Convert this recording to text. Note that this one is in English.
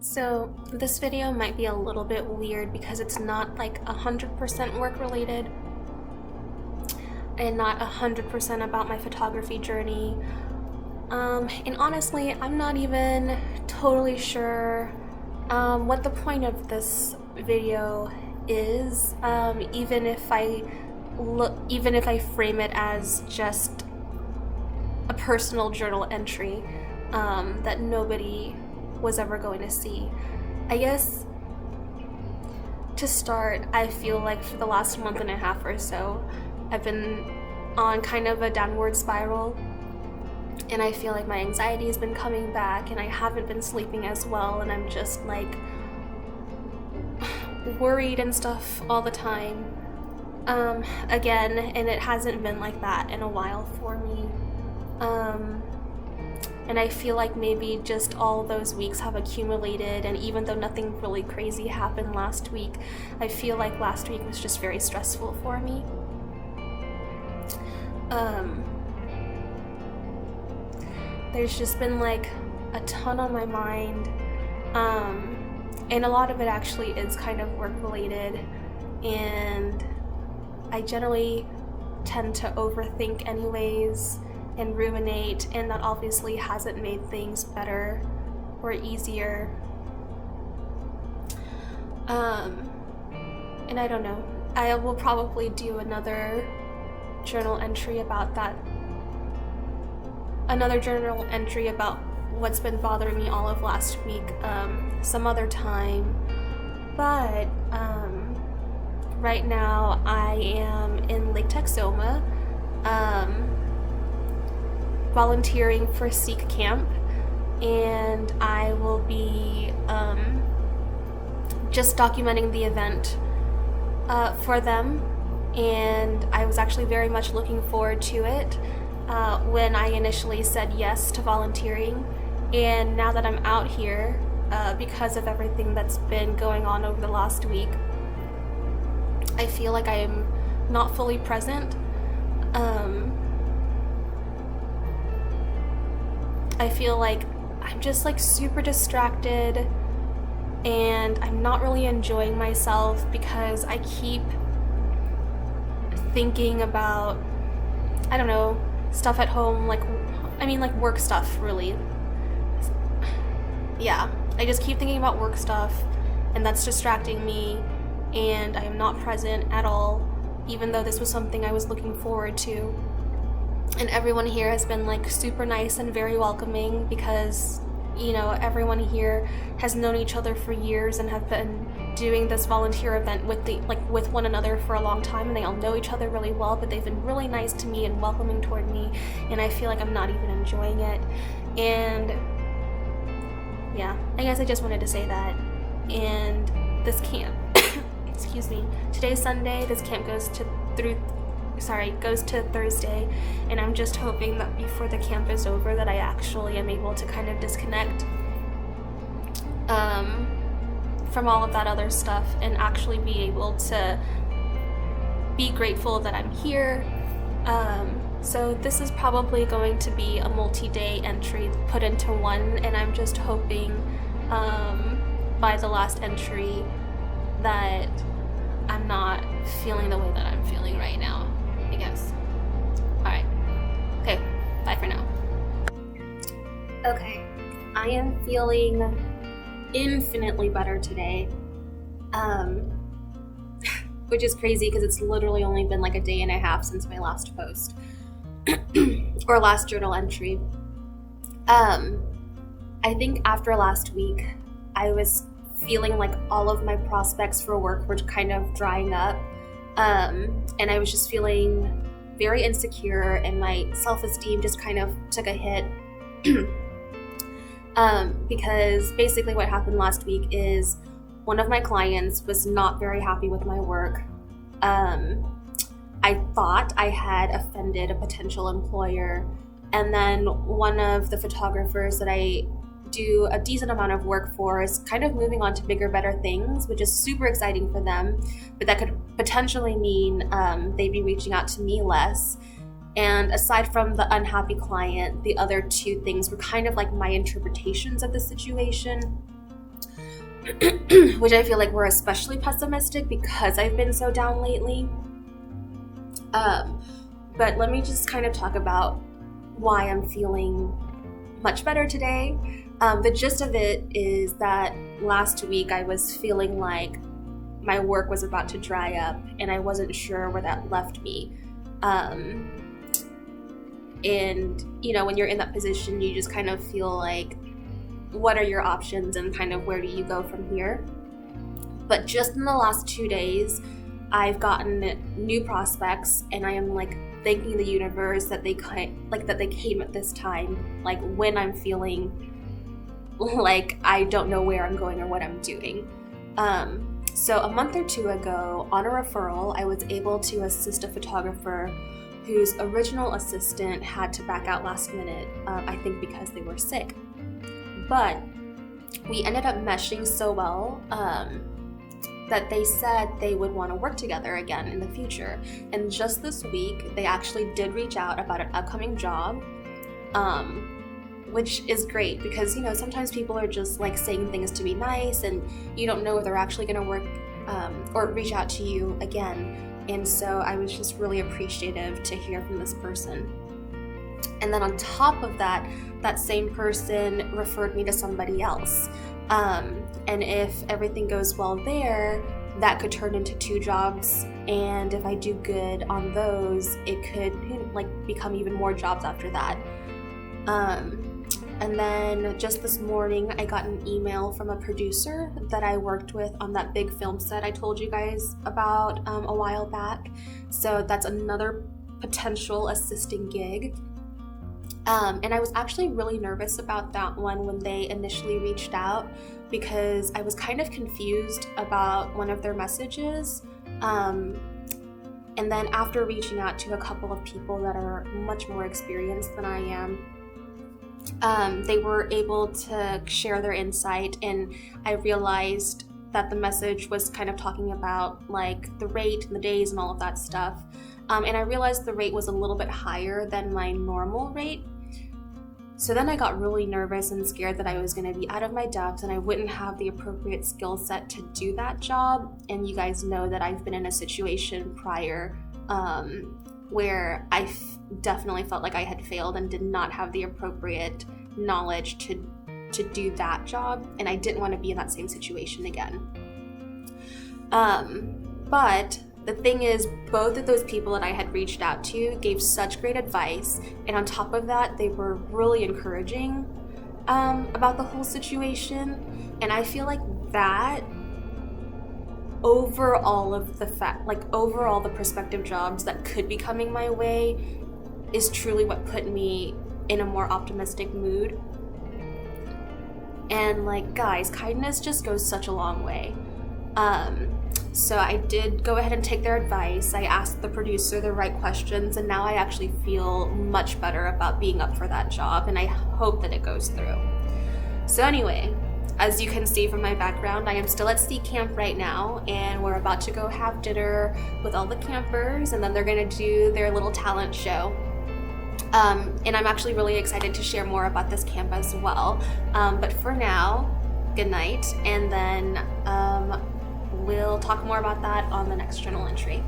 So this video might be a little bit weird because it's not like 100% work related and not 100% about my photography journey. And honestly, I'm not even totally sure what the point of this video is, even if I frame it as just a personal journal entry that nobody was ever going to see. I guess to start, I feel like for the last month and a half or so, I've been on kind of a downward spiral, and I feel like my anxiety has been coming back, and I haven't been sleeping as well, and I'm just like worried and stuff all the time. Again, and it hasn't been like that in a while for me. And I feel like maybe just all those weeks have accumulated, and even though nothing really crazy happened last week, I feel like last week was just very stressful for me. There's just been like a ton on my mind, and a lot of it actually is kind of work related, and I generally tend to overthink anyways and ruminate, and that obviously hasn't made things better or easier. And I don't know, I will probably do another journal entry about that, another journal entry about what's been bothering me all of last week some other time. But right now I am in Lake Texoma, volunteering for Sikh camp, and I will be just documenting the event for them, and I was actually very much looking forward to it when I initially said yes to volunteering. And now that I'm out here, because of everything that's been going on over the last week, I feel like I am not fully present. I feel like I'm just like super distracted, and I'm not really enjoying myself because I keep thinking about, I don't know, stuff at home, like work stuff, really. Yeah, I just keep thinking about work stuff, and that's distracting me, and I am not present at all, even though this was something I was looking forward to. And everyone here has been like super nice and very welcoming, because you know, everyone here has known each other for years and have been doing this volunteer event with one another for a long time, and they all know each other really well, but they've been really nice to me and welcoming toward me, and I feel like I'm not even enjoying it. And yeah, I guess I just wanted to say that. And this camp excuse me, today's Sunday, this camp goes to Thursday, and I'm just hoping that before the camp is over that I actually am able to kind of disconnect from all of that other stuff and actually be able to be grateful that I'm here. So this is probably going to be a multi-day entry put into one, and I'm just hoping by the last entry that I'm not feeling the way that I'm feeling right now, I guess. Alright. Okay, bye for now. Okay, I am feeling infinitely better today. Which is crazy because it's literally only been like a day and a half since my last post. Or last journal entry. I think after last week, I was feeling like all of my prospects for work were kind of drying up. And I was just feeling very insecure, and my self-esteem just kind of took a hit. Because basically what happened last week is one of my clients was not very happy with my work. I thought I had offended a potential employer, and then one of the photographers that I do a decent amount of work for is kind of moving on to bigger, better things, which is super exciting for them, but that could potentially mean they'd be reaching out to me less. And aside from the unhappy client, the other two things were kind of like my interpretations of the situation. which I feel like we're especially pessimistic because I've been so down lately. But let me just kind of talk about why I'm feeling much better today. The gist of it is that last week I was feeling like my work was about to dry up and I wasn't sure where that left me. And, you know, when you're in that position, you just kind of feel like, what are your options and kind of where do you go from here? But just in the last 2 days, I've gotten new prospects, and I am like thanking the universe that they came at this time, like when I'm feeling like I don't know where I'm going or what I'm doing. So a month or two ago, on a referral, I was able to assist a photographer whose original assistant had to back out last minute, I think because they were sick. But we ended up meshing so well that they said they would want to work together again in the future. And just this week, they actually did reach out about an upcoming job, which is great because, you know, sometimes people are just like saying things to be nice and you don't know if they're actually going to work or reach out to you again. And so I was just really appreciative to hear from this person. And then on top of that, that same person referred me to somebody else. And if everything goes well there, that could turn into 2 jobs. And if I do good on those, it could become even more jobs after that. And then just this morning, I got an email from a producer that I worked with on that big film set I told you guys about a while back. So that's another potential assisting gig. And I was actually really nervous about that one when they initially reached out because I was kind of confused about one of their messages. And then after reaching out to a couple of people that are much more experienced than I am, they were able to share their insight, and I realized that the message was kind of talking about like the rate and the days and all of that stuff. And I realized the rate was a little bit higher than my normal rate. So then I got really nervous and scared that I was going to be out of my depth and I wouldn't have the appropriate skill set to do that job. And you guys know that I've been in a situation prior where I definitely felt like I had failed and did not have the appropriate knowledge to do that job. And I didn't want to be in that same situation again. But the thing is, both of those people that I had reached out to gave such great advice, and on top of that, they were really encouraging about the whole situation. And I feel like that over all the prospective jobs that could be coming my way is truly what put me in a more optimistic mood. And like, guys, kindness just goes such a long way. So I did go ahead and take their advice. I asked the producer the right questions, and now I actually feel much better about being up for that job, and I hope that it goes through. So anyway, as you can see from my background, I am still at Sea Camp right now, and we're about to go have dinner with all the campers, and then they're gonna do their little talent show. And I'm actually really excited to share more about this camp as well. But for now, good night, and then we'll talk more about that on the next journal entry.